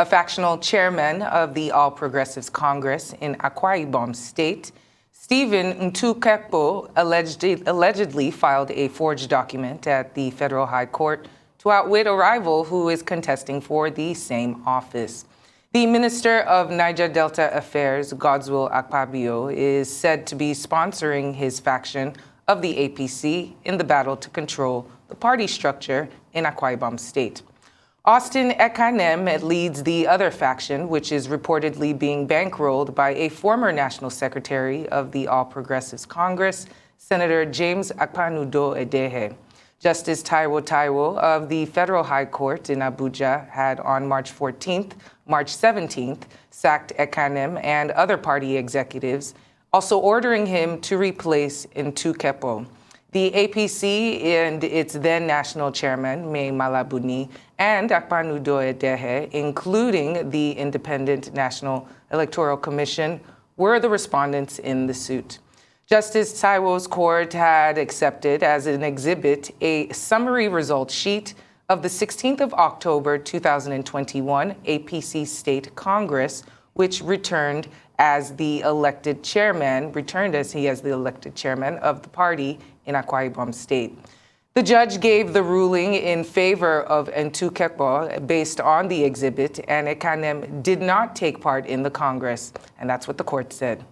A factional chairman of the All Progressives Congress in Akwa-Ibom State, Stephen Ntuk Ekpo allegedly filed a forged document at the Federal High Court to outwit a rival who is contesting for the same office. The Minister of Niger Delta Affairs, Godswill Akpabio, is said to be sponsoring his faction of the APC in the battle to control the party structure in Akwa-Ibom State. Austin Ekanem leads the other faction, which is reportedly being bankrolled by a former National Secretary of the All Progressives Congress, Senator James Akpanudo-Edehe. Justice Taiwo of the Federal High Court in Abuja had on March 17th, sacked Ekanem and other party executives, also ordering him to replace Ntuk Ekpo. The APC and its then national chairman, May Malabuni, and Akpanudo-Edehe, including the Independent National Electoral Commission, were the respondents in the suit. Justice Taiwo's court had accepted as an exhibit a summary results sheet of the 16th of October 2021 APC State Congress, which returned as he as the elected chairman of the party in Akwa-Ibom State. The judge gave the ruling in favor of Ntuk Ekpo based on the exhibit, and Ekanem did not take part in the Congress, and that's what the court said.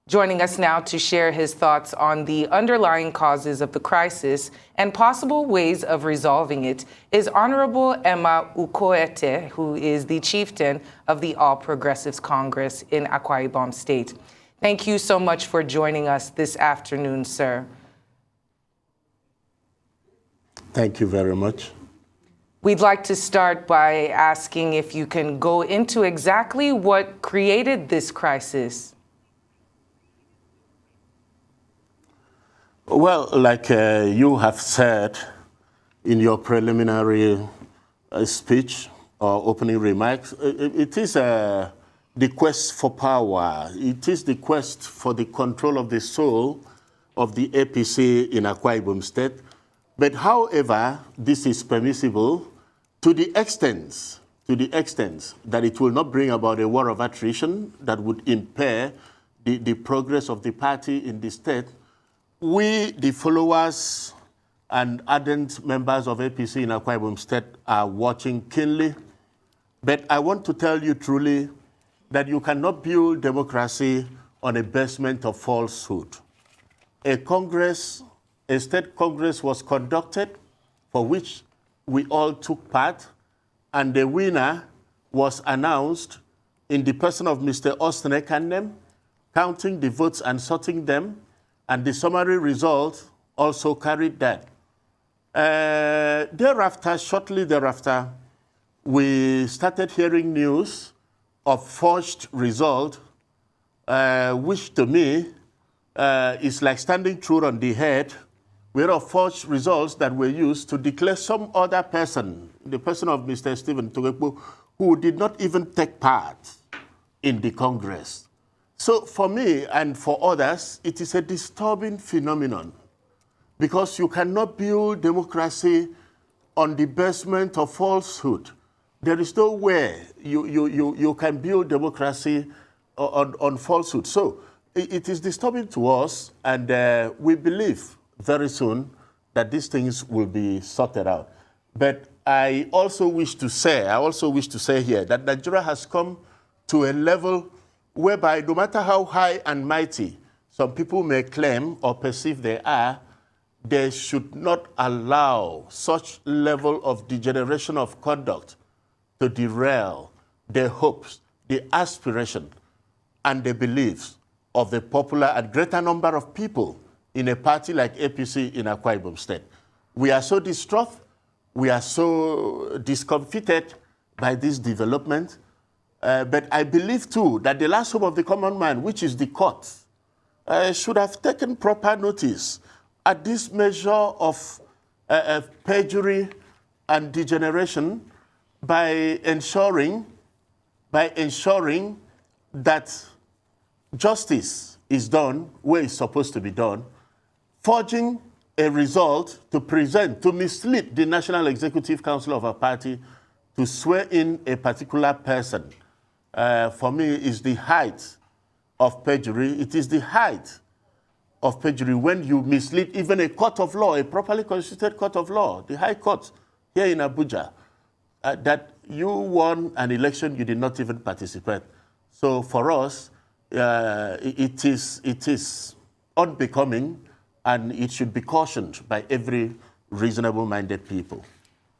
Joining us now to share his thoughts on the underlying causes of the crisis and possible ways of resolving it is Honorable Emma Ukoette, who is the chieftain of the All Progressives Congress in Akwa-Ibom State. Thank you so much for joining us this afternoon, sir. Thank you very much. We'd like to start by asking if you can go into exactly what created this crisis. Well, like you have said in your preliminary speech or opening remarks, it is the quest for power. It is the quest for the control of the soul of the APC in Akwa-Ibom State. But however, this is permissible to the extent that it will not bring about a war of attrition that would impair the progress of the party in the state. We, the followers and ardent members of APC in Akwa-Ibom State, are watching keenly. But I want to tell you truly that you cannot build democracy on a basement of falsehood. A state congress was conducted for which we all took part, and the winner was announced in the person of Mr. Austin Ekanem, counting the votes and sorting them. And the summary result also carried that. Shortly thereafter, we started hearing news of forged result, which to me is like standing true on the head. We had forged results that were used to declare some other person, the person of Mr. Stephen Ntuk Ekpo, who did not even take part in the Congress. So for me and for others, it is a disturbing phenomenon because you cannot build democracy on the basement of falsehood. There is no way you can build democracy on falsehood. So it is disturbing to us, and we believe very soon that these things will be sorted out. But I also wish to say here that Nigeria has come to a level whereby no matter how high and mighty some people may claim or perceive they are, they should not allow such level of degeneration of conduct to derail the hopes, the aspiration, and the beliefs of the popular and greater number of people in a party like APC in Akwa-Ibom State. We are so distraught, we are so discomfited by this development. But I believe, too, that the last hope of the common man, which is the court, should have taken proper notice at this measure of perjury and degeneration by ensuring that justice is done where it's supposed to be done, forging a result to present, to mislead the National Executive Council of our party to swear in a particular person, for me, is the height of perjury. It is the height of perjury when you mislead even a court of law, a properly constituted court of law, the High Court here in Abuja, that you won an election, you did not even participate. So for us, it is unbecoming, and it should be cautioned by every reasonable-minded people.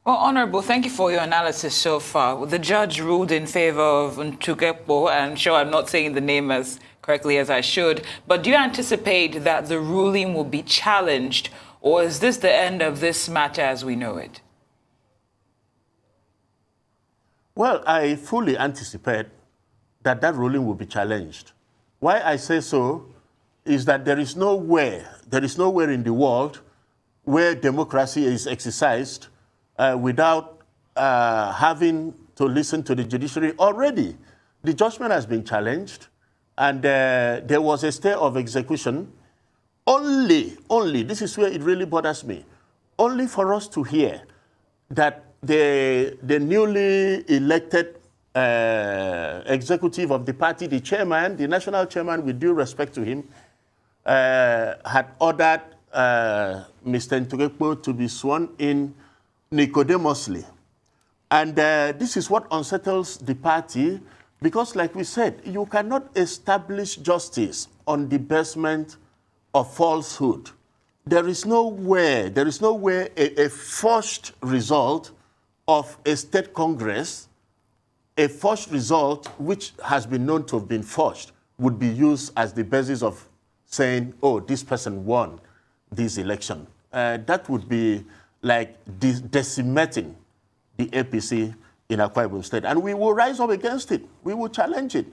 Well, Honorable, thank you for your analysis so far. The judge ruled in favor of Ntuk Ekpo, and I'm sure I'm not saying the name as correctly as I should, but do you anticipate that the ruling will be challenged, or is this the end of this matter as we know it? Well, I fully anticipate that that ruling will be challenged. Why I say so is that there is nowhere in the world where democracy is exercised without having to listen to the judiciary. Already, the judgment has been challenged, and there was a stay of execution. Only, this is where it really bothers me, only for us to hear that the newly elected executive of the party, the chairman, the national chairman, with due respect to him, had ordered Mr. Ntuk Ekpo to be sworn in nicodemously. And this is what unsettles the party, because like we said, you cannot establish justice on the basement of falsehood. There is nowhere a forged result of a state congress, a forged result which has been known to have been forged, would be used as the basis of saying, oh, this person won this election. That would be like decimating the APC in Akwa-Ibom State. And we will rise up against it. We will challenge it.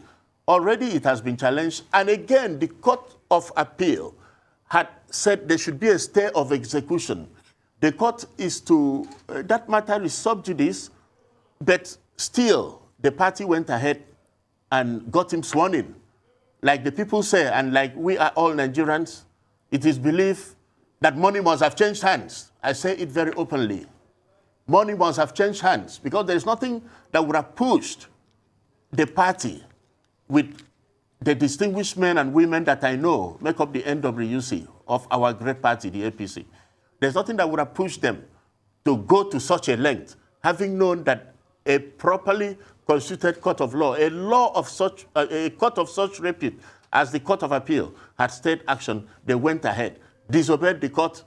Already it has been challenged. And again, the Court of Appeal had said there should be a stay of execution. The court is to, that matter is sub judice, but still the party went ahead and got him sworn in. Like the people say, and like we are all Nigerians, it is believed that money must have changed hands. I say it very openly. Money must have changed hands, because there is nothing that would have pushed the party with the distinguished men and women that I know make up the NWC of our great party, the APC. There's nothing that would have pushed them to go to such a length, having known that a properly constituted court of law, a court of such repute as the Court of Appeal had stayed action. They went ahead, disobeyed the court.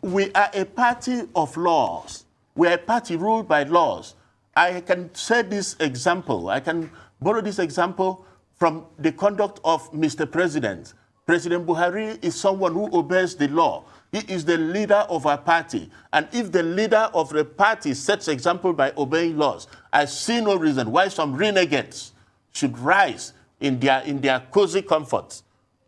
We are a party of laws. We are a party ruled by laws. I can say this example. I can borrow this example from the conduct of Mr. President. President Buhari is someone who obeys the law. He is the leader of our party. And if the leader of the party sets example by obeying laws, I see no reason why some renegades should rise in their cozy comforts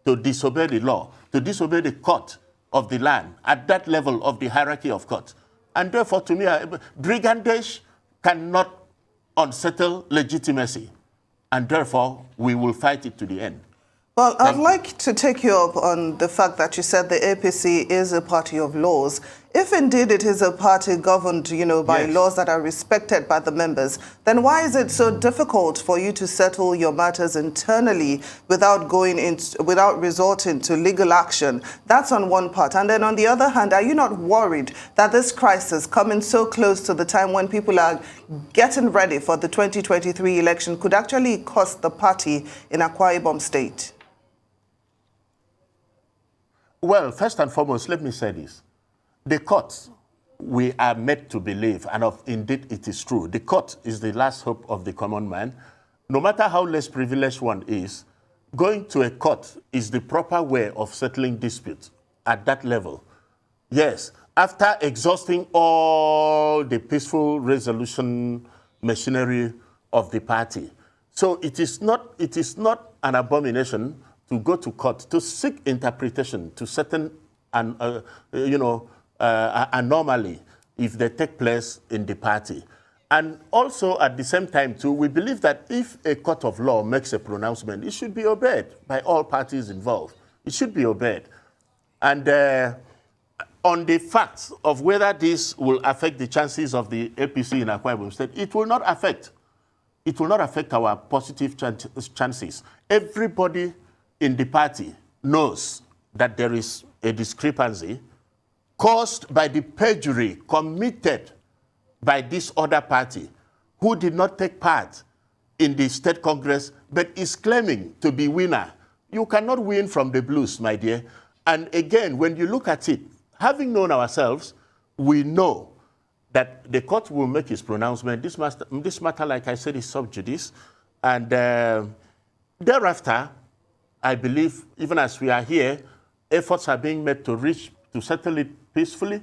to disobey the law, to disobey the court of the land at that level of the hierarchy of courts. And therefore, to me, brigandage cannot unsettle legitimacy. And therefore, we will fight it to the end. Well, I'd like to take you up on the fact that you said the APC is a party of laws. If indeed it is a party governed, by laws that are respected by the members, then why is it so difficult for you to settle your matters internally without resorting to legal action? That's on one part. And then on the other hand, are you not worried that this crisis coming so close to the time when people are getting ready for the 2023 election could actually cost the party in Akwa-Ibom State? Well, first and foremost, let me say this. The court, we are made to believe, and indeed it is true, the court is the last hope of the common man. No matter how less privileged one is, going to a court is the proper way of settling disputes at that level. Yes, after exhausting all the peaceful resolution machinery of the party. So it is not an abomination to go to court to seek interpretation to certain anomaly if they take place in the party. And also at the same time too, we believe that if a court of law makes a pronouncement, it should be obeyed by all parties involved. It should be obeyed. And on the facts of whether this will affect the chances of the APC in Akwa-Ibom State, it will not affect. It will not affect our positive chances. Everybody in the party knows that there is a discrepancy caused by the perjury committed by this other party who did not take part in the state congress but is claiming to be winner. You cannot win from the blues, my dear. And again, when you look at it, having known ourselves, we know that the court will make its pronouncement. This matter, like I said, is sub judice. And thereafter, I believe, even as we are here, efforts are being made to settle it peacefully.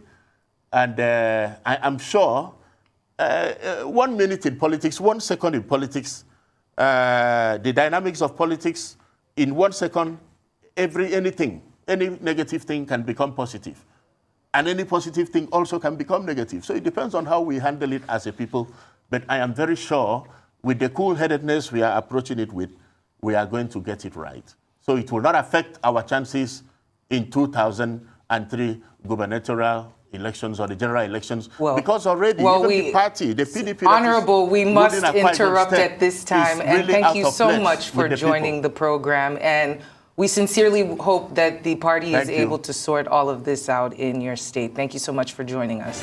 And I am sure 1 minute in politics, 1 second in politics, the dynamics of politics, in 1 second, any negative thing can become positive. And any positive thing also can become negative. So it depends on how we handle it as a people. But I am very sure with the cool-headedness we are approaching it with, we are going to get it right. So it will not affect our chances in 2003 gubernatorial elections or the general elections, because already even the party, the PDP... Honorable, we must interrupt at this time, and thank you so much for joining the program. And we sincerely hope that the party is able to sort all of this out in your state. Thank you so much for joining us.